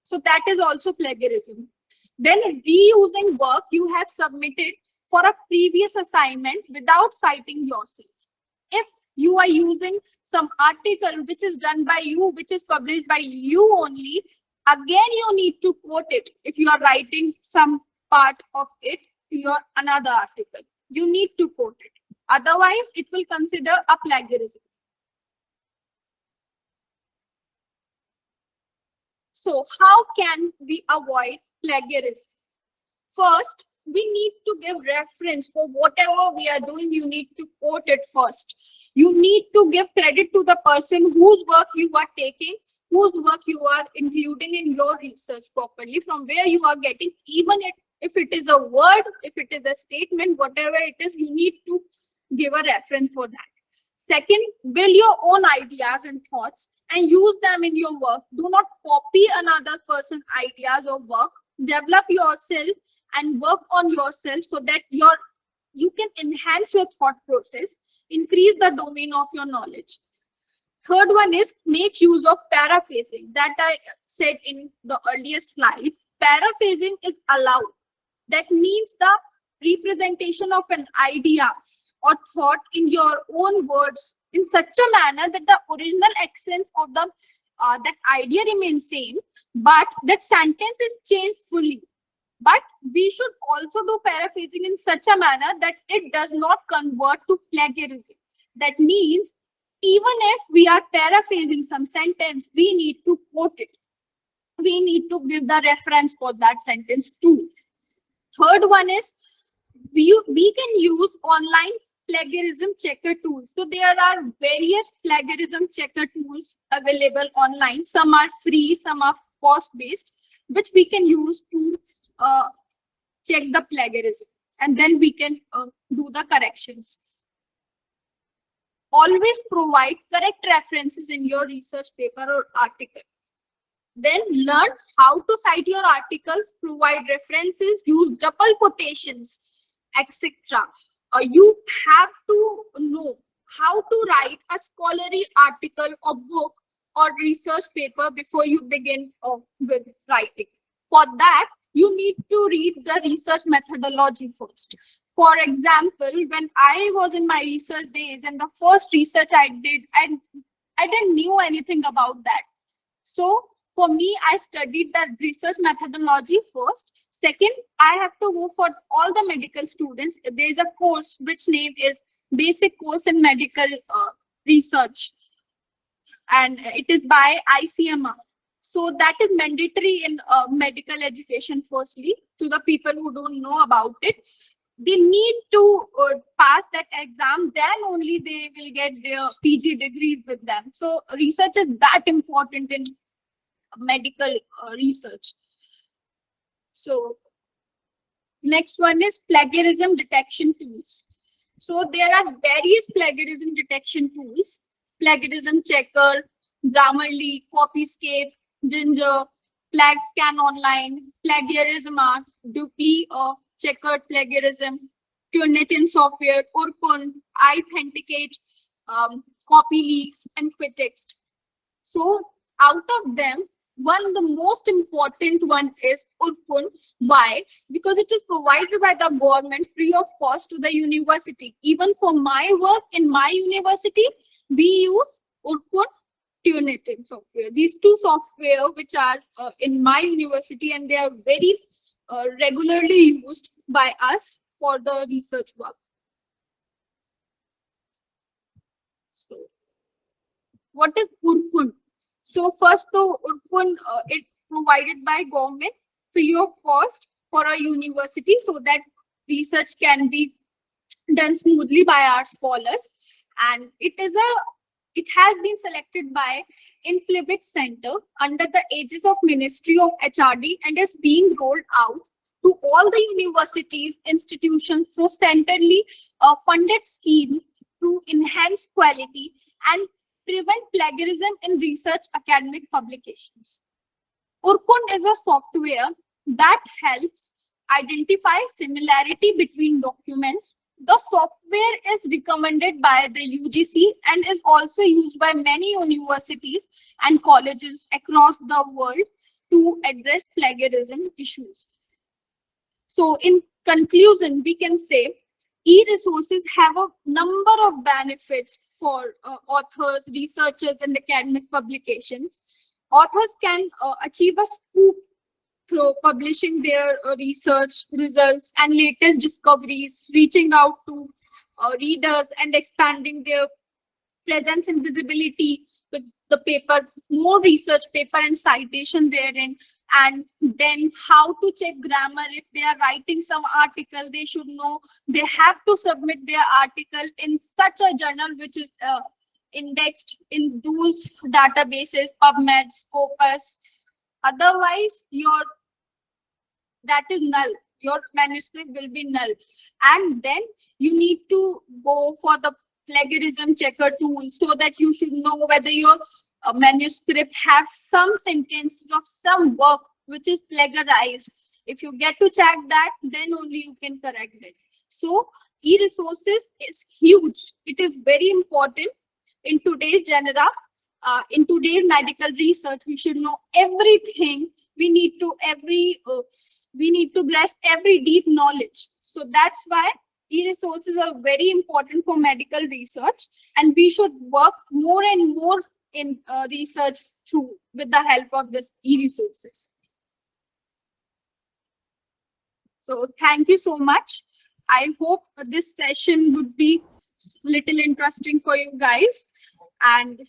B: So that is also plagiarism. Then reusing work you have submitted for a previous assignment without citing yourself. If you are using some article which is done by you, which is published by you only, again you need to quote it. If you are writing some part of it to your another article, you need to quote it. Otherwise, it will consider a plagiarism. So how can we avoid plagiarism? First, we need to give reference for whatever we are doing. You need to quote it first. You need to give credit to the person whose work you are taking, whose work you are including in your research properly, from where you are getting, even if it is a word, if it is a statement, whatever it is, you need to give a reference for that. Second, build your own ideas and thoughts and use them in your work. Do not copy another person's ideas or work. Develop yourself and work on yourself so that you can enhance your thought process, increase the domain of your knowledge. Third one is make use of paraphrasing. That I said in the earlier slide. Paraphrasing is allowed. That means the representation of an idea or thought in your own words in such a manner that the original essence of the that idea remains same, but that sentence is changed fully. But we should also do paraphrasing in such a manner that it does not convert to plagiarism. That means even if we are paraphrasing some sentence, we need to quote it. We need to give the reference for that sentence too. Third one is we can use online plagiarism checker tools. So there are various plagiarism checker tools available online. Some are free, some are cost-based, which we can use to check the plagiarism, and then we can do the corrections. Always provide correct references in your research paper or article. Then learn how to cite your articles, provide references, use double quotations, etc. You have to know how to write a scholarly article or book or research paper before you begin with writing. For that, you need to read the research methodology first. For example, when I was in my research days and the first research I did, I didn't know anything about that. So for me, I studied the research methodology first. Second, I have to go for all the medical students. There is a course which name is Basic Course in Medical Research, and it is by ICMR. So that is mandatory in medical education. Firstly, to the people who don't know about it, they need to pass that exam. Then only they will get their PG degrees with them. So research is that important in medical research. So next one is plagiarism detection tools. So there are various plagiarism detection tools: plagiarism checker, Grammarly, Copyscape, Ginger, Plag Scan Online, Plagiarism, Dupli Checkered Plagiarism, Turnitin Software, Urkun, iAuthenticate, CopyLeaks, and Quitext. So out of them, the most important one is Urkun. Why? Because it is provided by the government free of cost to the university. Even for my work in my university, we use Urkun, Turnitin software. These two software which are in my university, and they are very regularly used by us for the research work. So what is Urkun? So first, Urkun it provided by government free of cost for a university, so that research can be done smoothly by our scholars. And it has been selected by Inflibit Center under the aegis of Ministry of HRD and is being rolled out to all the universities, institutions through centrally funded scheme to enhance quality and prevent plagiarism in research academic publications. Urkund is a software that helps identify similarity between documents. The software is recommended by the UGC and is also used by many universities and colleges across the world to address plagiarism issues. So in conclusion, we can say e-resources have a number of benefits for authors, researchers, and academic publications. Authors can achieve a scoop through publishing their research results and latest discoveries, reaching out to readers and expanding their presence and visibility with the paper, more research paper and citation therein. And then how to check grammar. If they are writing some article, they should know they have to submit their article in such a journal which is indexed in those databases, PubMed, Scopus. Otherwise, that is null. Your manuscript will be null. And then you need to go for the plagiarism checker tool so that you should know whether your manuscript have some sentences of some work which is plagiarized. If you get to check that, then only you can correct it. So e-resources is huge. It is very important in today's genre. In today's medical research, we should know everything. We need to grasp every deep knowledge. So that's why e-resources are very important for medical research, and we should work more and more in research with the help of this e-resources. So thank you so much. I hope this session would be little interesting for you guys, and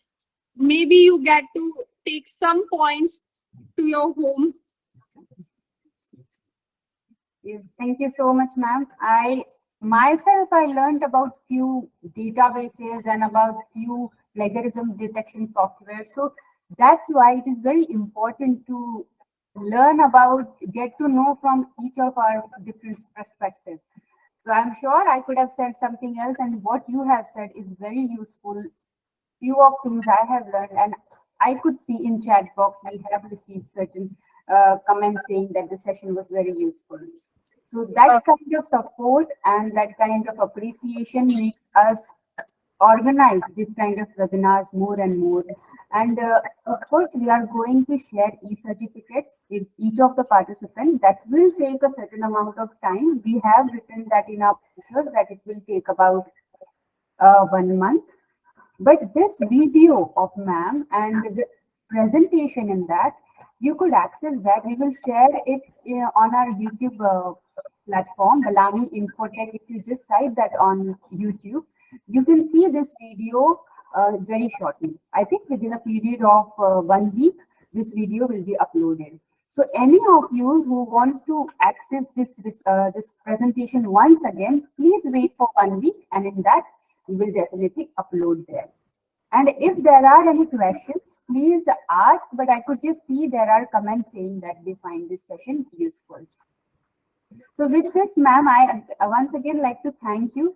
B: maybe you get to take some points to your home.
A: Yes, thank you so much, ma'am. I learned about few databases and about few plagiarism detection software. So that's why it is very important to learn about, get to know from each of our different perspectives. So I'm sure I could have said something else, and what you have said is very useful. Few of things I have learned, and I could see in chat box we have received certain comments saying that the session was very useful. So that kind of support and that kind of appreciation makes us organize this kind of webinars more and more. And of course, we are going to share e-certificates with each of the participants. That will take a certain amount of time. We have written that in our brochure that it will take about 1 month. But this video of ma'am and the presentation in that, you could access that. We will share it on our YouTube platform, Balani Infotech. If you just type that on YouTube, you can see this video very shortly. I think within a period of 1 week, this video will be uploaded. So any of you who wants to access this presentation once again, please wait for 1 week, and in that, we will definitely upload there. And if there are any questions, please ask, but I could just see there are comments saying that they find this session useful. So with this, ma'am, I once again like to thank you.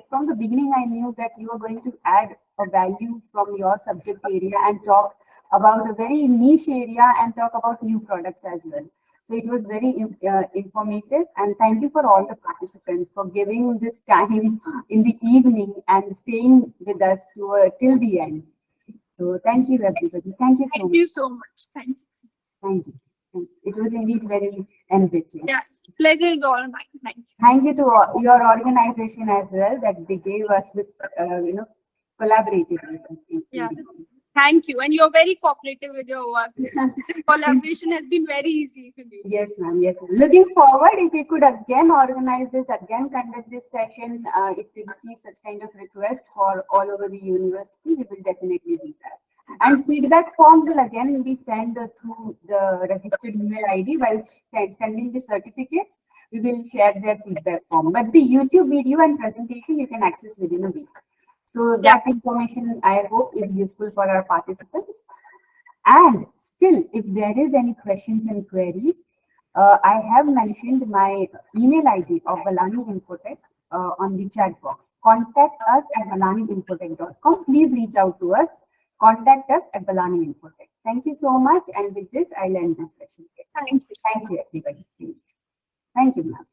A: From the beginning, I knew that you were going to add a value from your subject area and talk about a very niche area and talk about new products as well. So it was very informative, and thank you for all the participants for giving this time in the evening and staying with us till the end. So thank you, everybody. Thank you so much.
B: Thank you so much. Thank you.
A: Thank you. It was indeed very enriching.
B: Yeah, pleasure is all mine. Thank you.
A: Thank you to your organization as well, that they gave us this, collaborative.
B: Yeah. Thank you. And you're very cooperative with your work. Collaboration has been very easy with you.
A: Yes, ma'am. Yes. Looking forward, if we could again organize this, again conduct this session, if we receive such kind of request for all over the university, we will definitely do that. And feedback forms will again be sent through the registered email ID. While sending the certificates, we will share their feedback form. But the YouTube video and presentation you can access within a week. So that information I hope is useful for our participants. And still, if there is any questions and queries, I have mentioned my email ID of Balani Infotech on the chat box. Contact us at balaniinfotech.com. Please reach out to us. Contact us at Balani Infotech. Thank you so much. And with this, I'll end this session.
B: Thank you.
A: Thank you, everybody. Thank you, ma'am.